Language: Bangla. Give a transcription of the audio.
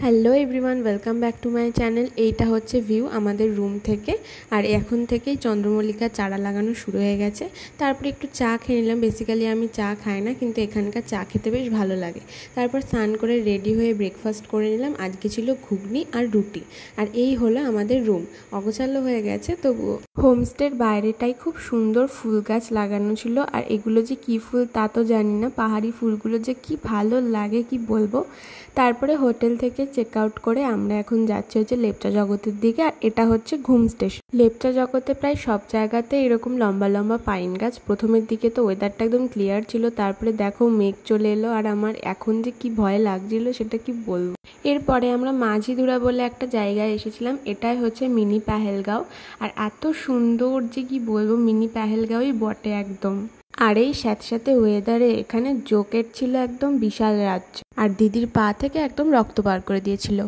Hello everyone, welcome back to my channel. এইটা হচ্ছে ভিউ আমাদের রুম থেকে। আর এখন থেকেই চন্দ্রমল্লিকার চারা লাগানো শুরু হয়ে গেছে। তারপরে একটু চা খেয়ে নিলাম। বেসিক্যালি আমি চা খাই না, কিন্তু এখানকার চা খেতে বেশ ভালো লাগে। তারপর স্নান করে রেডি হয়ে ব্রেকফাস্ট করে নিলাম। আজকে ছিল ঘুগনি আর রুটি। আর এই হলো আমাদের রুম। অগোছালো হয়ে গেছে তবুও। হোমস্টের বাইরেটাই খুব সুন্দর ফুল গাছ লাগানো ছিল। আর এগুলো যে কী ফুল তা তো জানি না, পাহাড়ি ফুলগুলো যে কি ভালো লাগে কি বলবো। তারপরে হোটেল থেকে চেক আউট করে আমরা এখন যাচ্ছি হচ্ছে লেপচা জগতের দিকে। আর এটা হচ্ছে ঘুম স্টেশন। লেপচা জগতে প্রায় সব জায়গাতে এরকম লম্বা লম্বা পাইন গাছ। প্রথমের দিকে তো ওয়েদারটা একদম ক্লিয়ার ছিল, তারপরে দেখো মেঘ চলে এলো। আর আমার এখন যে কি ভয় লাগছিল সেটা কি বলবো। এরপরে আমরা মাঝিধুরা বলে একটা জায়গায় এসেছিলাম। এটাই হচ্ছে মিনি পেহেলগাঁও। আর এত সুন্দর যে কি বলবো, মিনি পেহেলগাঁওই বটে একদম। আর এই স্যাঁতস্যাঁতে ওয়েদারে এখানে জোকেট ছিল একদম বিশাল রাজ্য। আর দিদির পা থেকে একদম রক্ত বার করে দিয়েছিল।